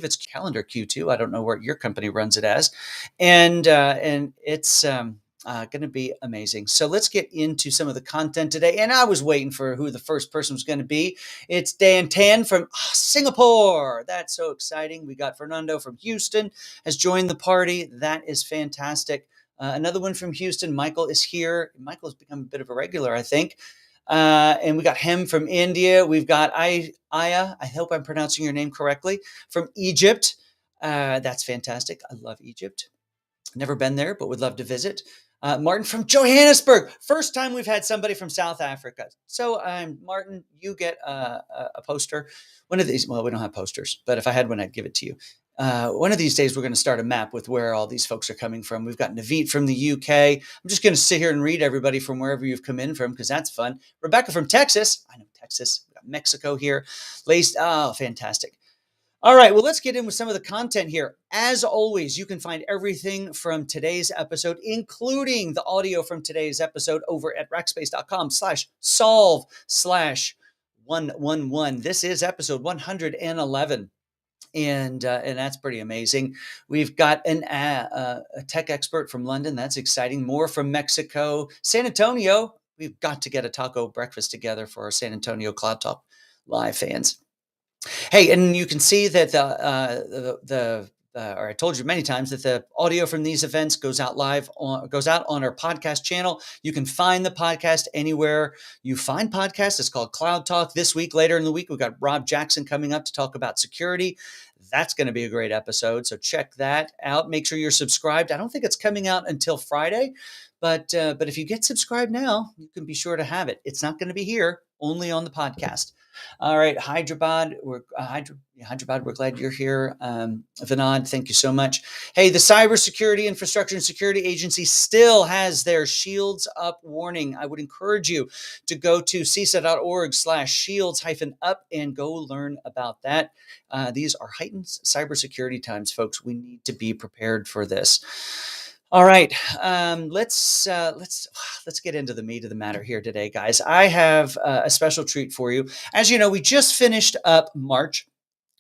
it's calendar Q2. I don't know where your company runs it as, and it's going to be amazing. So let's get into some of the content today. And I was waiting for who the first person was going to be. It's Dan Tan from Singapore. That's so exciting. We got Fernando from Houston has joined the party. That is fantastic. Another one from Houston. Michael is here. Michael has become a bit of a regular, I think. And we got him from India. We've got Aya. I hope I'm pronouncing your name correctly, from Egypt. That's fantastic. I love Egypt. Never been there, but would love to visit. Martin from Johannesburg. First time we've had somebody from South Africa. So, Martin, you get a poster. One of these, well, we don't have posters, but if I had one, I'd give it to you. One of these days, we're going to start a map with where all these folks are coming from. We've got Naveed from the UK. I'm just going to sit here and read everybody from wherever you've come in from, because that's fun. Rebecca from Texas. I know Texas. We've got Mexico here. Lacey, oh, fantastic. All right, well, let's get in with some of the content here. As always, you can find everything from today's episode, including the audio from today's episode, over at rackspace.com/solve/111. This is episode 111. And that's pretty amazing. We've got a tech expert from London. That's exciting. More from Mexico. San Antonio. We've got to get a taco breakfast together for our San Antonio Cloudtalk Live fans. Hey, and you can see that or I told you many times that the audio from these events goes out on our podcast channel. You can find the podcast anywhere you find podcasts. It's called Cloudtalk. This week, later in the week, we've got Rob Jackson coming up to talk about security. That's going to be a great episode. So check that out. Make sure you're subscribed. I don't think it's coming out until Friday, but if you get subscribed now, you can be sure to have it. It's not going to be here, only on the podcast. All right, Hyderabad, we're glad you're here. Vinod, thank you so much. Hey, the Cybersecurity Infrastructure and Security Agency still has their Shields Up warning. I would encourage you to go to cisa.org/shields-up and go learn about that. These are heightened cybersecurity times, folks. We need to be prepared for this. All right, let's get into the meat of the matter here today, guys. I have a special treat for you. As you know, we just finished up March.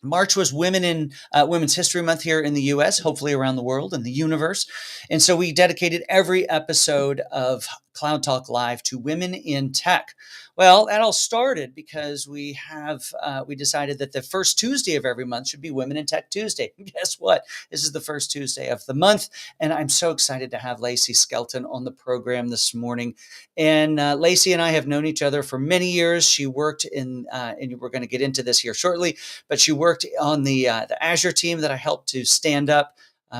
March was Women's History Month here in the U.S., hopefully around the world and the universe. And so we dedicated every episode of Cloudtalk Live to women in tech. Well, that all started because we decided that the first Tuesday of every month should be Women in Tech Tuesday. And guess what? This is the first Tuesday of the month, and I'm so excited to have Lacey Skelton on the program this morning. And Lacey and I have known each other for many years. She worked and we're going to get into this here shortly, but she worked on the Azure team that I helped to stand up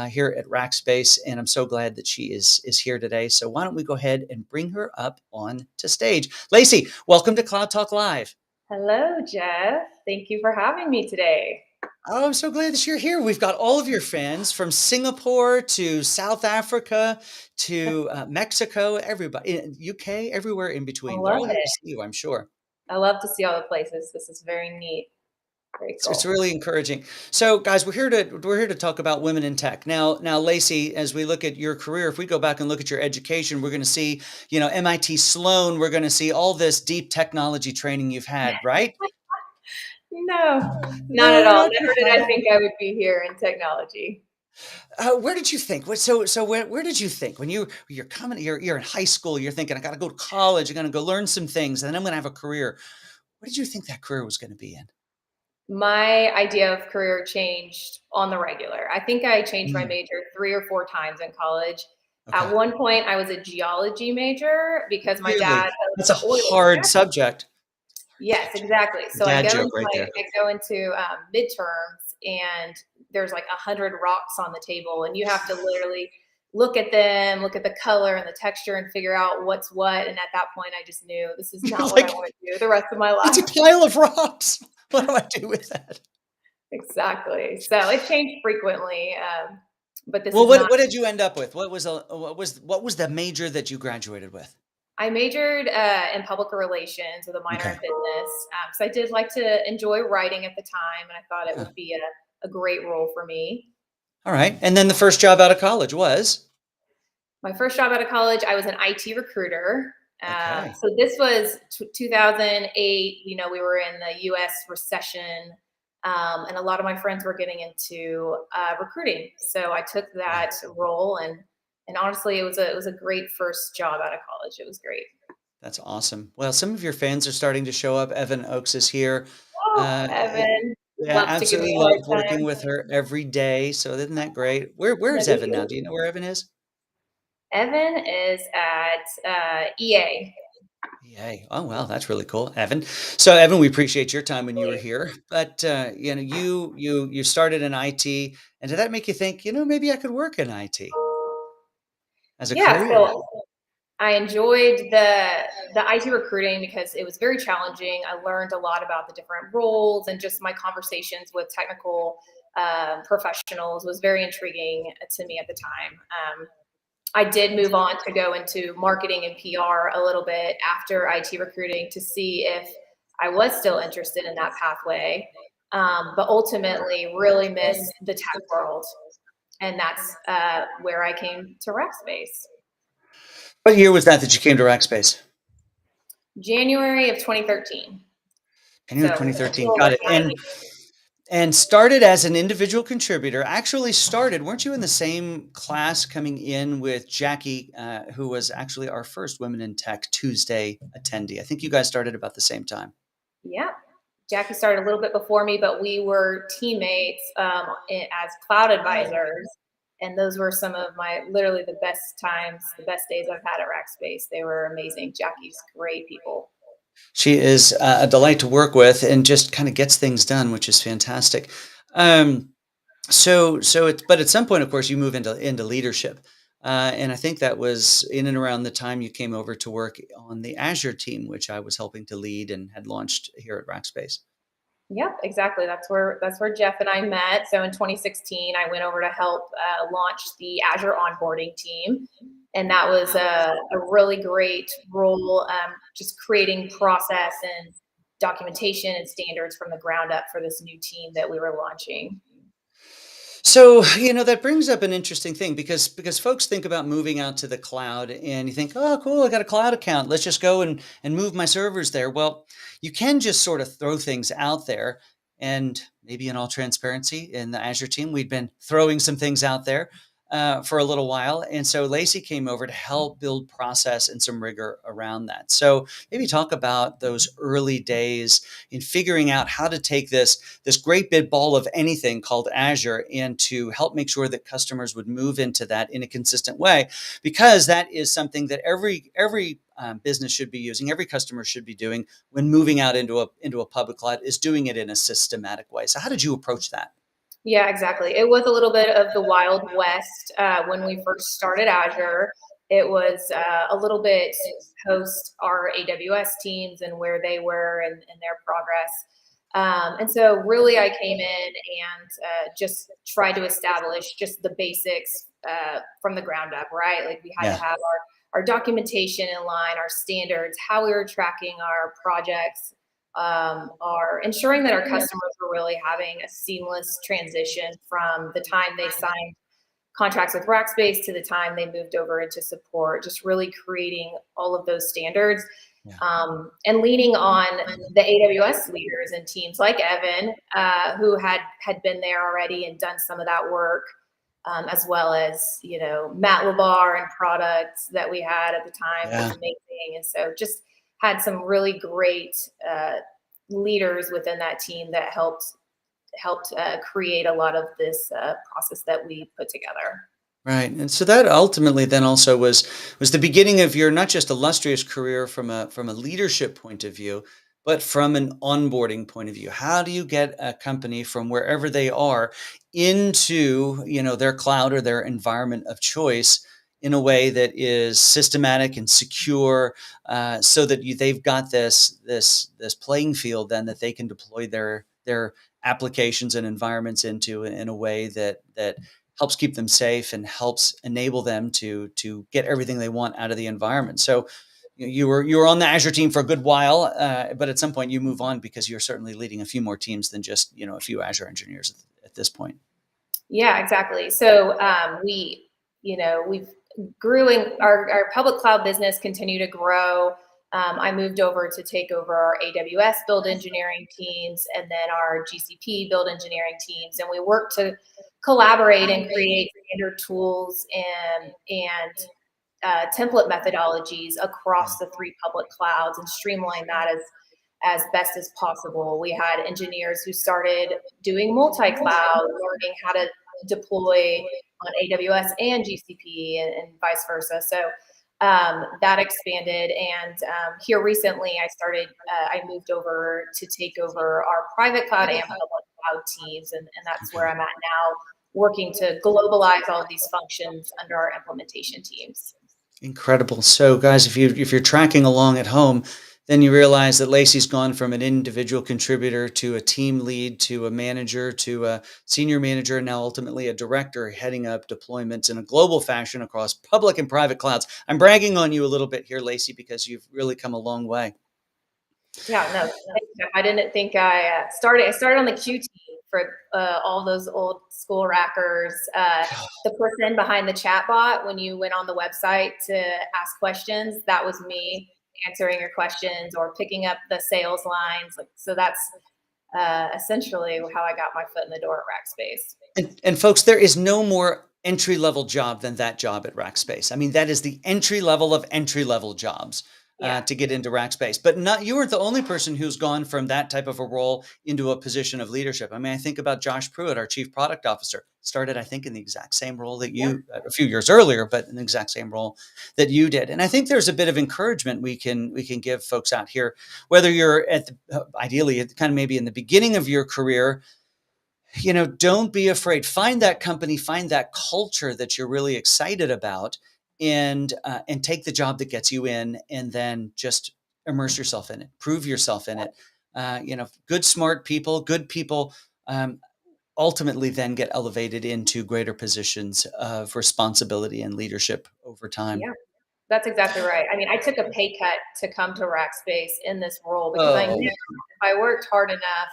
here at Rackspace, and I'm so glad that she is here today. So why don't we go ahead and bring her up on to stage. Lacey, welcome to Cloudtalk Live. Hello, Jeff. Thank you for having me today. Oh, I'm so glad that you're here. We've got all of your fans from Singapore to South Africa to Mexico, everybody, UK, everywhere in between. They're all here to see you, I'm sure. I love to see all the places. This is very neat. Very cool. It's really encouraging. So, guys, we're here to talk about women in tech. Now, Lacey, as we look at your career, if we go back and look at your education, we're going to see, MIT Sloan. We're going to see all this deep technology training you've had, right? No, not at all. Never did I think I would be here in technology. Where did you think? So where did you think when you're in high school? You're thinking, I got to go to college. I'm going to go learn some things, and then I'm going to have a career. What did you think that career was going to be in? My idea of career changed on the regular. I think I changed my major 3 or 4 times in college. Okay. At one point, I was a geology major because my dad. That's a hard subject. Yes, exactly. So I go into midterms, and there's like 100 rocks on the table, and you have to literally look at them, look at the color and the texture, and figure out what's what. And at that point, I just knew this is not what I want to do the rest of my life. It's a pile of rocks. What do I do with that? Exactly. So it changed frequently. But this. Well, what did you end up with? What was the major that you graduated with? I majored in public relations with a minor in business. So I did like to enjoy writing at the time, and I thought it would be a great role for me. All right. And then the first job out of college was? My first job out of college, I was an IT recruiter. So this was 2008. We were in the U.S. recession. And a lot of my friends were getting into recruiting. So I took that role, and honestly, it was a great first job out of college. It was great. That's awesome. Well, some of your fans are starting to show up. Evan Oakes is here. Oh, Uh, Evan yeah, loves to give me absolutely a love hard working time. with her every day. So isn't that great? Where No is big Evan now? deal. Do you know where Evan is? Evan is at EA. Yay. Oh, wow. That's really cool, Evan. So, Evan, we appreciate your time when you were here. But you started in IT, and did that make you think, maybe I could work in IT as a Yeah, career? so I enjoyed the IT recruiting because it was very challenging. I learned a lot about the different roles, and just my conversations with technical professionals was very intriguing to me at the time. I did move on to go into marketing and PR a little bit after IT recruiting to see if I was still interested in that pathway. But ultimately, really miss the tech world, and that's where I came to Rackspace. What year was that you came to Rackspace? January of 2013. January So 2013. over Got it. 9 years. And started as an individual contributor. Actually started, weren't you in the same class coming in with Jackie, who was actually our first Women in Tech Tuesday attendee? I think you guys started about the same time. Yeah. Jackie started a little bit before me, but we were teammates as cloud advisors. And those were some of my literally the best times, the best days I've had at Rackspace. They were amazing. Jackie's great people. She is a delight to work with and just kind of gets things done, which is fantastic. Um, but at some point, of course, you move into leadership. And I think that was in and around the time you came over to work on the Azure team, which I was helping to lead and had launched here at Rackspace. Yep, exactly. That's where Jeff and I met. So in 2016, I went over to help launch the Azure onboarding team, and that was a really great role, just creating process and documentation and standards from the ground up for this new team that we were launching. So, that brings up an interesting thing because folks think about moving out to the cloud and you think, "Oh, cool, I got a cloud account. Let's just go and move my servers there." Well, you can just sort of throw things out there, and maybe in all transparency, in the Azure team, we'd been throwing some things out there for a little while, and so Lacey came over to help build process and some rigor around that. So, maybe talk about those early days in figuring out how to take this great big ball of anything called Azure and to help make sure that customers would move into that in a consistent way, because that is something that every business should be using, every customer should be doing when moving out into a public cloud, is doing it in a systematic way. So how did you approach that? Yeah, exactly. It was a little bit of the Wild West when we first started Azure. It was a little bit post our AWS teams and where they were and their progress. And so really I came in and just tried to establish just the basics from the ground up, right? Like we had to Yeah. have our documentation in line, our standards, how we were tracking our projects, are ensuring that our customers were really having a seamless transition from the time they signed contracts with Rackspace to the time they moved over into support, just really creating all of those standards, Yeah. and leaning on the AWS leaders and teams like Evan, who had been there already and done some of that work, as well as Matt Labar and products that we had at the time was Yeah. amazing, and so just had some really great leaders within that team that helped create a lot of this process that we put together. Right. And so that ultimately then also was the beginning of your not just illustrious career from a leadership point of view, but from an onboarding point of view. How do you get a company from wherever they are into, their cloud or their environment of choice in a way that is systematic and secure, so that they've got this playing field then that they can deploy their applications and environments into in a way that helps keep them safe and helps enable them to get everything they want out of the environment. So you were on the Azure team for a good while, but at some point you move on because you're certainly leading a few more teams than just a few Azure engineers at this point. Yeah, exactly. So we've grew in our public cloud business, continue to grow. I moved over to take over our AWS build engineering teams and then our GCP build engineering teams. And we worked to collaborate and create standard tools and template methodologies across the 3 public clouds and streamline that as best as possible. We had engineers who started doing multi-cloud, learning how to deploy on AWS and GCP and vice versa. So that expanded. And here recently, I moved over to take over our private cloud and public cloud teams. And that's where I'm at now, working to globalize all of these functions under our implementation teams. Incredible. So guys, if you're tracking along at home, then you realize that Lacey's gone from an individual contributor to a team lead to a manager to a senior manager, and now ultimately a director heading up deployments in a global fashion across public and private clouds. I'm bragging on you a little bit here, Lacey, because you've really come a long way. Yeah, no, I didn't think I started on the Q team for all those old school rackers. The person behind the chat bot, when you went on the website to ask questions, that was me answering your questions or picking up the sales lines. So that's essentially how I got my foot in the door at Rackspace. And folks, there is no more entry-level job than that job at Rackspace. I mean, that is the entry level of entry-level jobs. To get into Rackspace. But you weren't the only person who's gone from that type of a role into a position of leadership. I mean, I think about Josh Pruitt, our chief product officer, started, I think, in the exact same role that you, a few years earlier, but in the exact same role that you did. And I think there's a bit of encouragement we can give folks out here, whether you're ideally kind of maybe in the beginning of your career. Don't be afraid. Find that company, find that culture that you're really excited about, and take the job that gets you in, and then just immerse yourself in it, prove yourself in it. Good, smart people, good people, ultimately then get elevated into greater positions of responsibility and leadership over time. Yeah, that's exactly right. I mean, I took a pay cut to come to Rackspace in this role because I knew if I worked hard enough,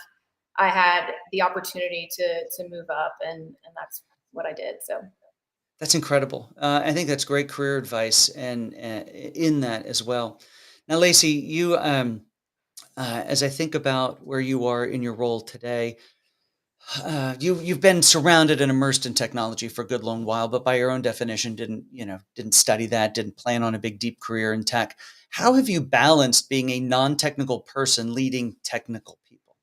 I had the opportunity to move up, and that's what I did. So. That's incredible. I think that's great career advice, and in that as well. Now, Lacey, you, as I think about where you are in your role today, you've been surrounded and immersed in technology for a good long while, but by your own definition, didn't study that, didn't plan on a big deep career in tech. How have you balanced being a non-technical person leading technical people?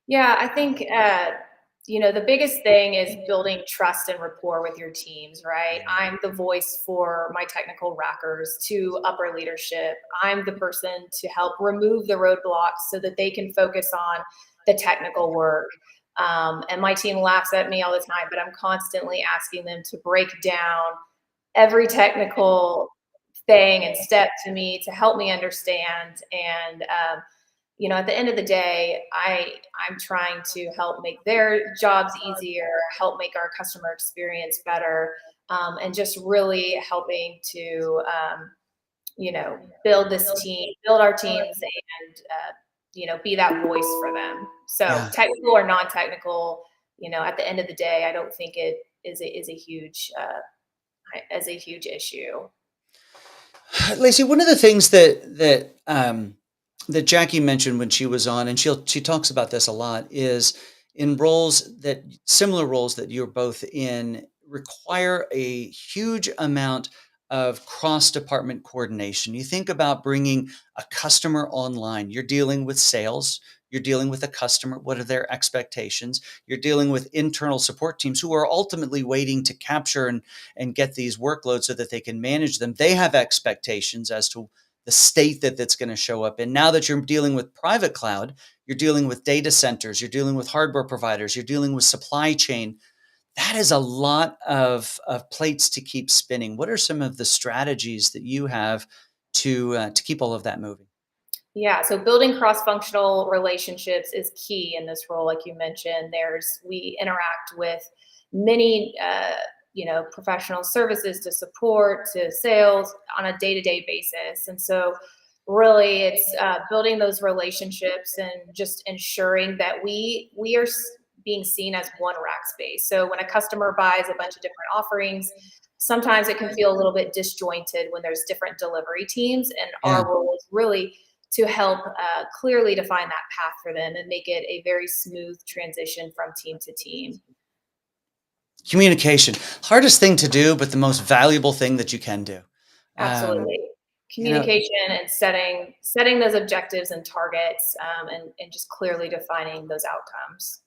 Yeah, I think the biggest thing is building trust and rapport with your teams, right? I'm the voice for my technical rackers to upper leadership. I'm the person to help remove the roadblocks so that they can focus on the technical work. And my team laughs at me all the time, but I'm constantly asking them to break down every technical thing and step to me to help me understand. And at the end of the day, I'm trying to help make their jobs easier, help make our customer experience better, and just really helping to, build our teams, and be that voice for them. So technical or non-technical, at the end of the day, I don't think it is a huge issue. Lacey, one of the things that Jackie mentioned when she was on, and she talks about this a lot, is in similar roles that you're both in require a huge amount of cross-department coordination. You think about bringing a customer online. You're dealing with sales. You're dealing with a customer. What are their expectations? You're dealing with internal support teams who are ultimately waiting to capture and get these workloads so that they can manage them. They have expectations as to the state that's going to show up in. Now that you're dealing with private cloud, you're dealing with data centers, you're dealing with hardware providers, you're dealing with supply chain. That is a lot of plates to keep spinning. What are some of the strategies that you have to keep all of that moving? Yeah, so building cross-functional relationships is key in this role. Like you mentioned, we interact with many professional services to support, to sales on a day-to-day basis. And so really it's building those relationships and just ensuring that we are being seen as one Rackspace. So when a customer buys a bunch of different offerings, sometimes it can feel a little bit disjointed when there's different delivery teams, and our role is really to help clearly define that path for them and make it a very smooth transition from team to team. Communication, hardest thing to do, but the most valuable thing that you can do. Absolutely. Communication, and setting those objectives and targets, and just clearly defining those outcomes.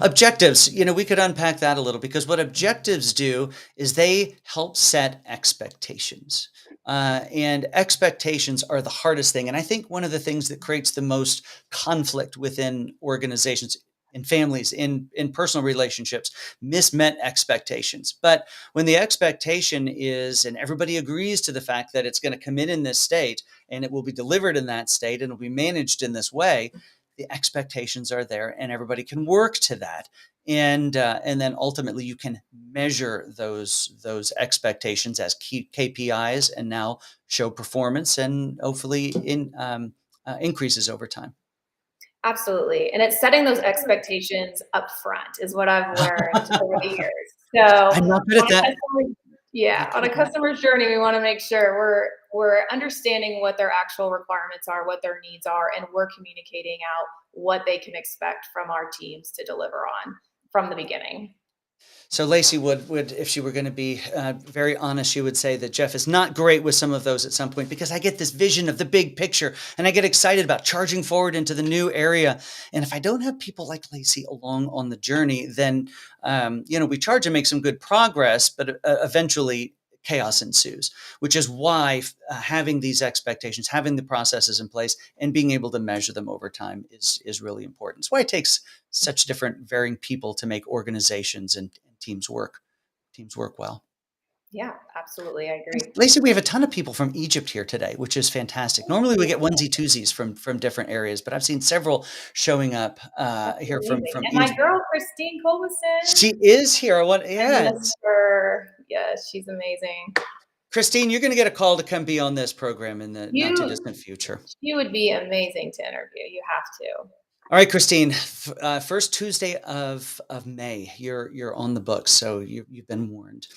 Objectives, we could unpack that a little, because what objectives do is they help set expectations. And expectations are the hardest thing. And I think one of the things that creates the most conflict within organizations, in families, in personal relationships, mismet expectations. But when the expectation is, and everybody agrees to the fact that it's going to come in this state, and it will be delivered in that state, and it'll be managed in this way, the expectations are there, and everybody can work to that. And then ultimately you can measure those expectations as key KPIs, and now show performance, and hopefully increases over time. Absolutely. And it's setting those expectations up front is what I've learned over the years. So I'm not good at that. On a customer's journey, we want to make sure we're understanding what their actual requirements are, what their needs are, and we're communicating out what they can expect from our teams to deliver on from the beginning. So Lacey would, if she were going to be very honest, she would say that Jeff is not great with some of those at some point, because I get this vision of the big picture, and I get excited about charging forward into the new area. And if I don't have people like Lacey along on the journey, then we charge and make some good progress, but eventually chaos ensues, which is why having these expectations, having the processes in place, and being able to measure them over time is really important. It's why it takes such different varying people to make organizations and teams work well. Yeah, absolutely. I agree. Lacey, we have a ton of people from Egypt here today, which is fantastic. Normally we get onesie twosies from different areas, but I've seen several showing up here from and Egypt. my girl, Christine Colbison. She is here. Yes, she's amazing. Christine, you're going to get a call to come be on this program in the not too distant future. She would be amazing to interview. You have to. All right, Christine, first Tuesday of May, you're on the books, so you've been warned.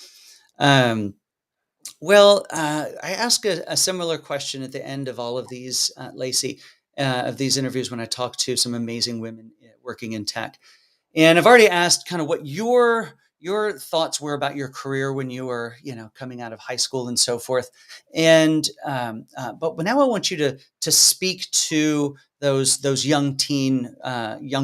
Well, I ask a similar question at the end of all of these, Lacey, of these interviews, when I talk to some amazing women working in tech. And I've already asked kind of what your thoughts were about your career when you were, coming out of high school and so forth. And but now I want you to speak to those young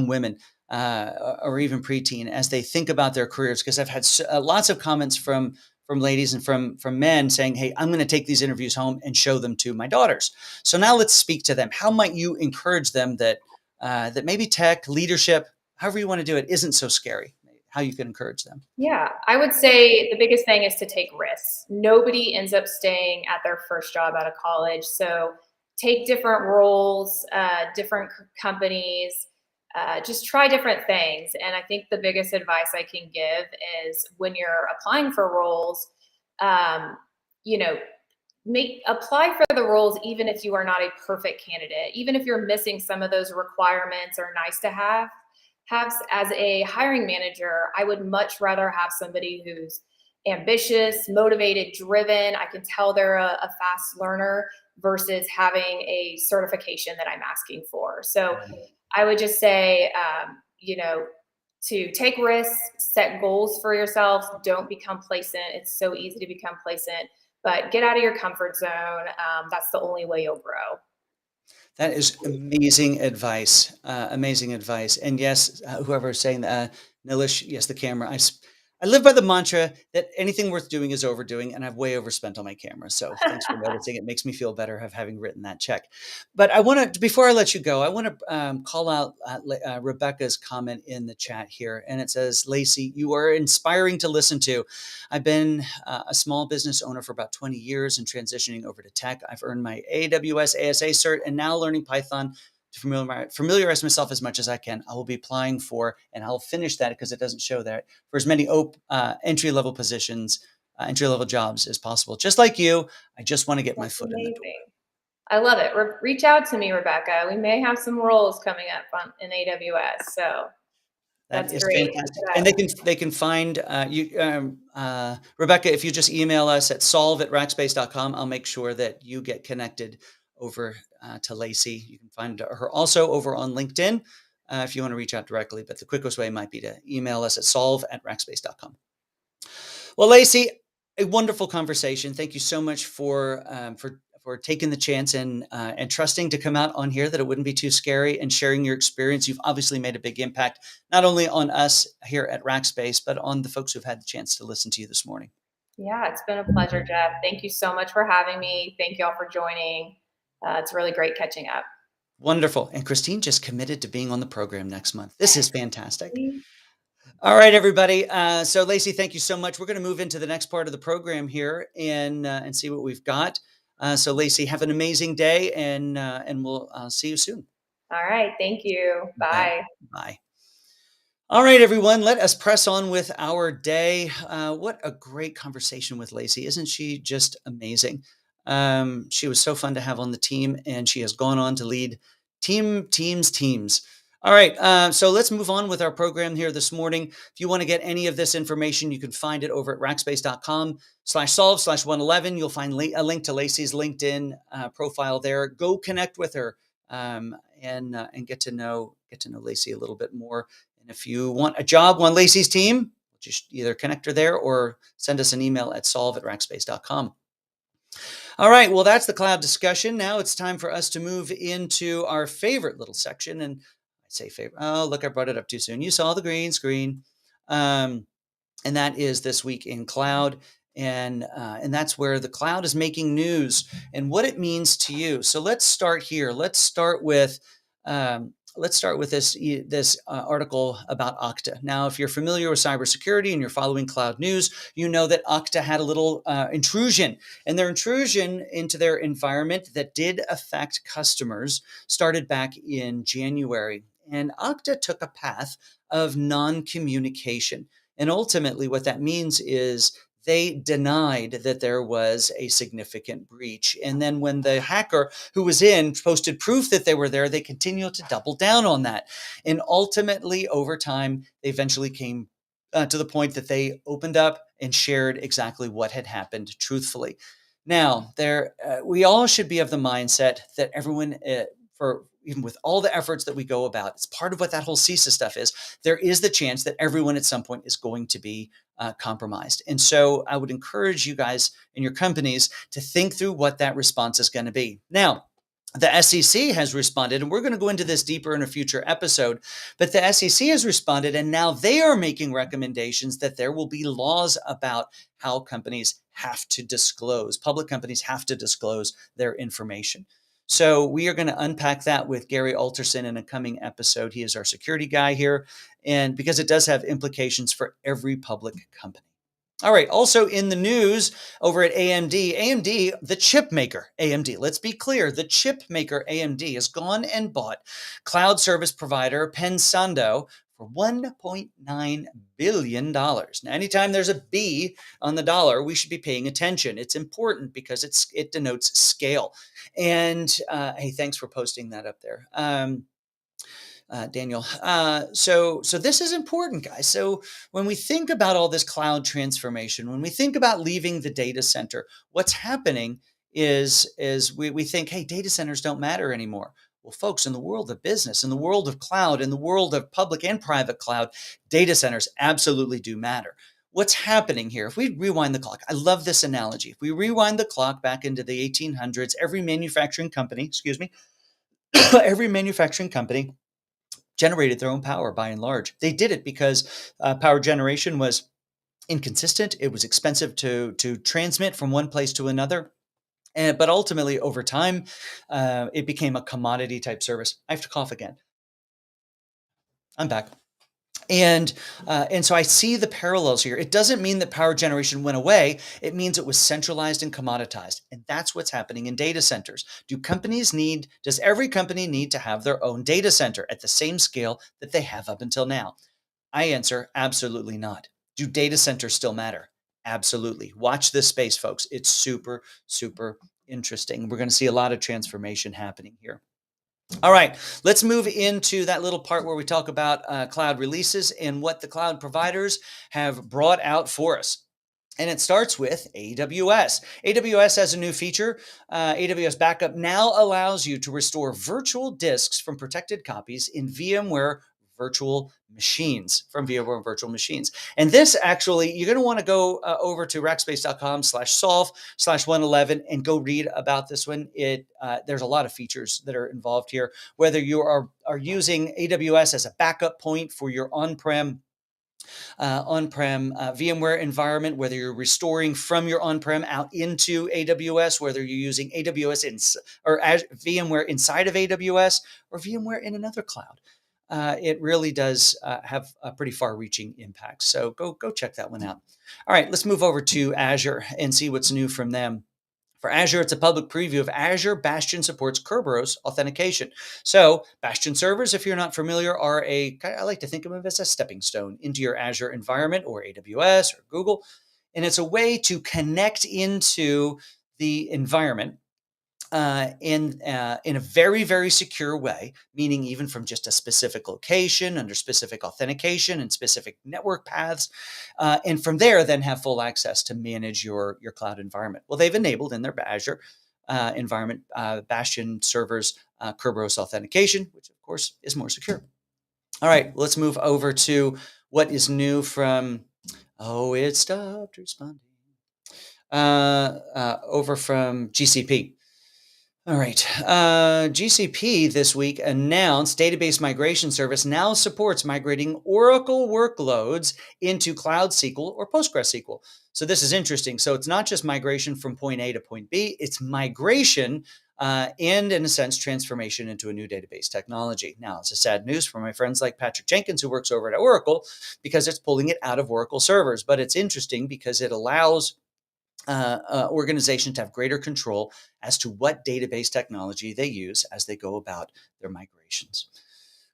women, or even preteen, as they think about their careers, because I've had lots of comments from ladies and from men saying, hey, I'm going to take these interviews home and show them to my daughters. So now let's speak to them. How might you encourage them that maybe tech, leadership, however you want to do it, isn't so scary? How you can encourage them? Yeah, I would say the biggest thing is to take risks. Nobody ends up staying at their first job out of college. So take different roles, different companies, just try different things. And I think the biggest advice I can give is, when you're applying for roles, apply for the roles even if you are not a perfect candidate, even if you're missing some of those requirements or nice to have. As a hiring manager, I would much rather have somebody who's ambitious, motivated, driven. I can tell they're a fast learner, versus having a certification that I'm asking for. So I would just say, to take risks, set goals for yourself. Don't become complacent. It's so easy to become complacent, but get out of your comfort zone. That's the only way you'll grow. That is amazing advice. Amazing advice. And yes, whoever is saying that, Nilish, yes, the camera. I live by the mantra that anything worth doing is overdoing, and I've way overspent on my camera. So thanks for noticing. It makes me feel better of having written that check. But I want to, before I let you go, I want to call out Rebecca's comment in the chat here. And it says, Lacey, you are inspiring to listen to. I've been a small business owner for about 20 years and transitioning over to tech. I've earned my AWS ASA cert and now learning Python to familiarize myself as much as I can. I will be applying for, and I'll finish that because it doesn't show that, for as many entry-level positions, entry-level jobs as possible. Just like you, I just want to get my foot in the door. I love it. Reach out to me, Rebecca. We may have some roles coming up in AWS. So That That's is great. fantastic. And they can find you, Rebecca, if you just email us at solve@rackspace.com, I'll make sure that you get connected over to Lacey. You can find her also over on LinkedIn if you want to reach out directly. But the quickest way might be to email us at solve@rackspace.com. Well, Lacey, a wonderful conversation. Thank you so much for taking the chance and trusting to come out on here, that it wouldn't be too scary, and sharing your experience. You've obviously made a big impact, not only on us here at Rackspace, but on the folks who've had the chance to listen to you this morning. Yeah, it's been a pleasure, Jeff. Thank you so much for having me. Thank you all for joining. It's really great catching up. Wonderful. And Christine just committed to being on the program next month. This is fantastic. All right, everybody. So, Lacey, thank you so much. We're going to move into the next part of the program here and see what we've got. So, Lacey, have an amazing day, and we'll see you soon. All right. Thank you. Bye. Bye. All right, everyone, let us press on with our day. What a great conversation with Lacey. Isn't she just amazing? She was so fun to have on the team, and she has gone on to lead teams. All right, so let's move on with our program here this morning. If you want to get any of this information, you can find it over at rackspace.com/solve/111. You'll find a link to Lacey's LinkedIn profile there. Go connect with her and get to know Lacey a little bit more. And if you want a job on Lacey's team, just either connect her there or send us an email at solve@rackspace.com. All right, well, that's the cloud discussion. Now it's time for us to move into our favorite little section. And I say favorite. Oh, look, I brought it up too soon. You saw the green screen. And that is This Week in Cloud. And that's where the cloud is making news and what it means to you. So let's start here. Let's start with this article about Okta. Now, if you're familiar with cybersecurity and you're following cloud news, you know that Okta had a little intrusion, and their intrusion into their environment that did affect customers started back in January. And Okta took a path of non-communication. And ultimately, what that means is they denied that there was a significant breach. And then when the hacker who was in posted proof that they were there, they continued to double down on that. And ultimately, over time, they eventually came to the point that they opened up and shared exactly what had happened truthfully. Now, we all should be of the mindset that everyone, even with all the efforts that we go about, it's part of what that whole CISA stuff is. There is the chance that everyone at some point is going to be compromised. And so I would encourage you guys in your companies to think through what that response is going to be. Now, the SEC has responded, and we're going to go into this deeper in a future episode, but the SEC has responded, and now they are making recommendations that there will be laws about how companies have to disclose, public companies have to disclose their information. So we are going to unpack that with Gary Alterson in a coming episode. He is our security guy here, and because it does have implications for every public company. All right. Also in the news over at AMD, the chip maker AMD, let's be clear, the chip maker AMD has gone and bought cloud service provider Pensando for $1.9 billion. Now, anytime there's a B on the dollar, we should be paying attention. It's important because it denotes scale. And hey, thanks for posting that up there. Daniel. So this is important, guys. So when we think about all this cloud transformation, when we think about leaving the data center, what's happening is we think, hey, data centers don't matter anymore. Well, folks, in the world of business, in the world of cloud, in the world of public and private cloud, data centers absolutely do matter. What's happening here? If we rewind the clock, I love this analogy. If we rewind the clock back into the 1800s, every manufacturing company generated their own power by and large. They did it because power generation was inconsistent. It was expensive to transmit from one place to another. But ultimately, over time, it became a commodity type service. I have to cough again. I'm back. And so I see the parallels here. It doesn't mean that power generation went away. It means it was centralized and commoditized. And that's what's happening in data centers. Does every company need to have their own data center at the same scale that they have up until now? I answer, absolutely not. Do data centers still matter? Absolutely. Watch this space, folks. It's super, super interesting. We're going to see a lot of transformation happening here. All right, let's move into that little part where we talk about cloud releases and what the cloud providers have brought out for us. And it starts with AWS. AWS has a new feature. AWS Backup now allows you to restore virtual disks from protected copies in VMware virtual machines, from VMware virtual machines. And this actually, you're going to want to go over to rackspace.com/solve/111 and go read about this one. There's a lot of features that are involved here. Whether you are using AWS as a backup point for your on-prem VMware environment, whether you're restoring from your on-prem out into AWS, whether you're using VMware inside of AWS or VMware in another cloud. It really does have a pretty far-reaching impact. So go check that one out. All right, let's move over to Azure and see what's new from them. For Azure, it's a public preview of Azure Bastion supports Kerberos authentication. So Bastion servers, if you're not familiar, are I like to think of them as a stepping stone into your Azure environment or AWS or Google. And it's a way to connect into the environment in a very, very secure way, meaning even from just a specific location under specific authentication and specific network paths. And from there, then have full access to manage your cloud environment. Well, they've enabled in their Azure environment Bastion servers Kerberos authentication, which of course is more secure. All right, let's move over to what is new from, it stopped responding, over from GCP. All right. GCP this week announced database migration service now supports migrating Oracle workloads into Cloud SQL or PostgreSQL. So this is interesting. So it's not just migration from point A to point B, it's migration and, in a sense, transformation into a new database technology. Now, it's a sad news for my friends like Patrick Jenkins, who works over at Oracle, because it's pulling it out of Oracle servers. But it's interesting because it allows organization to have greater control as to what database technology they use as they go about their migrations.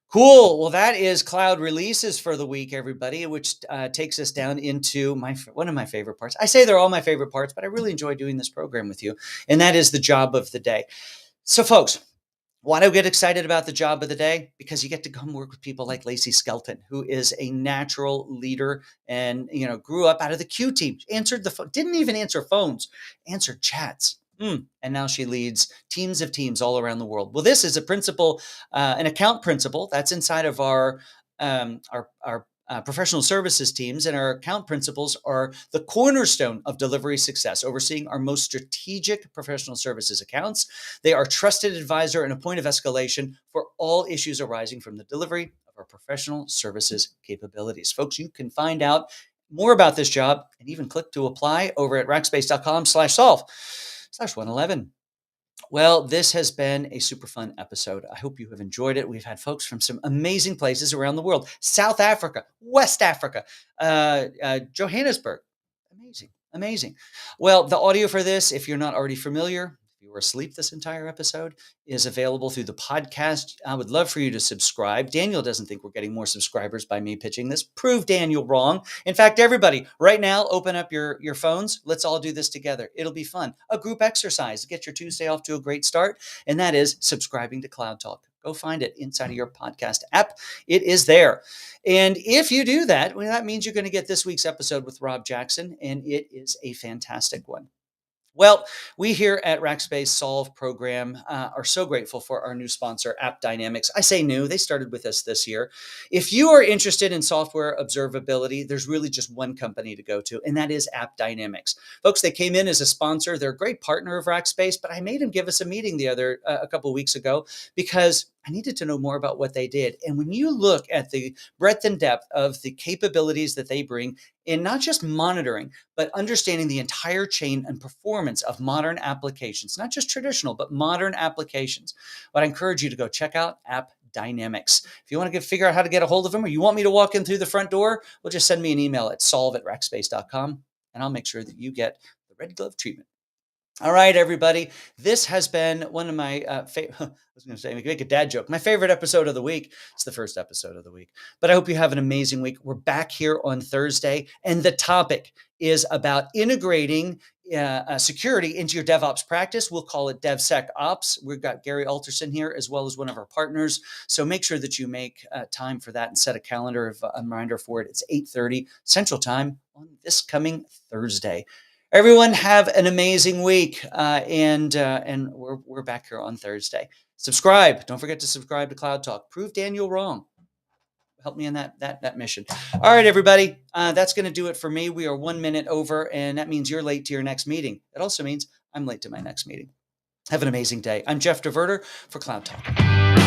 Cool. Well, that is cloud releases for the week, everybody, which takes us down into one of my favorite parts. I say they're all my favorite parts, but I really enjoy doing this program with you, and that is the job of the day. So, folks, why do I get excited about the job of the day? Because you get to come work with people like Lacey Skelton, who is a natural leader and, grew up out of the Q team, answered the phone, didn't even answer phones, answered chats. And now she leads teams of teams all around the world. Well, this is a principal, an account principal that's inside of our professional services teams, and our account principals are the cornerstone of delivery success, overseeing our most strategic professional services accounts. They are trusted advisor and a point of escalation for all issues arising from the delivery of our professional services capabilities. Folks, you can find out more about this job and even click to apply over at rackspace.com/solve/111. Well, this has been a super fun episode. I hope you have enjoyed it. We've had folks from some amazing places around the world: South Africa, West Africa, Johannesburg. Amazing, amazing. Well, the audio for this, if you're not already familiar, if you were asleep this entire episode, is available through the podcast. I would love for you to subscribe. Daniel doesn't think we're getting more subscribers by me pitching this. Prove Daniel wrong. In fact, everybody, right now, open up your phones. Let's all do this together. It'll be fun. A group exercise to get your Tuesday off to a great start, and that is subscribing to Cloudtalk. Go find it inside of your podcast app. It is there. And if you do that, well, that means you're going to get this week's episode with Rob Jackson, and it is a fantastic one. Well, we here at Rackspace Solve program are so grateful for our new sponsor, App Dynamics. I say new, they started with us this year. If you are interested in software observability, there's really just one company to go to, and that is App Dynamics. Folks, they came in as a sponsor. They're a great partner of Rackspace, but I made them give us a meeting a couple of weeks ago because I needed to know more about what they did. And when you look at the breadth and depth of the capabilities that they bring in not just monitoring, but understanding the entire chain and performance of modern applications, not just traditional, but modern applications, but I encourage you to go check out App Dynamics. If you want to figure out how to get a hold of them, or you want me to walk in through the front door, well, just send me an email at solve@rackspace.com, and I'll make sure that you get the red glove treatment. All right, everybody. This has been one of my favorite. I was going to say, make a dad joke. My favorite episode of the week. It's the first episode of the week. But I hope you have an amazing week. We're back here on Thursday, and the topic is about integrating security into your DevOps practice. We'll call it DevSecOps. We've got Gary Alterson here as well as one of our partners. So make sure that you make time for that and set a calendar of a reminder for it. It's 8:30 Central Time on this coming Thursday. Everyone have an amazing week, and we're back here on Thursday. Subscribe. Don't forget to subscribe to Cloudtalk. Prove Daniel wrong. Help me in that mission. All right, everybody. That's going to do it for me. We are 1 minute over, and that means you're late to your next meeting. It also means I'm late to my next meeting. Have an amazing day. I'm Jeff DeVerter for Cloudtalk.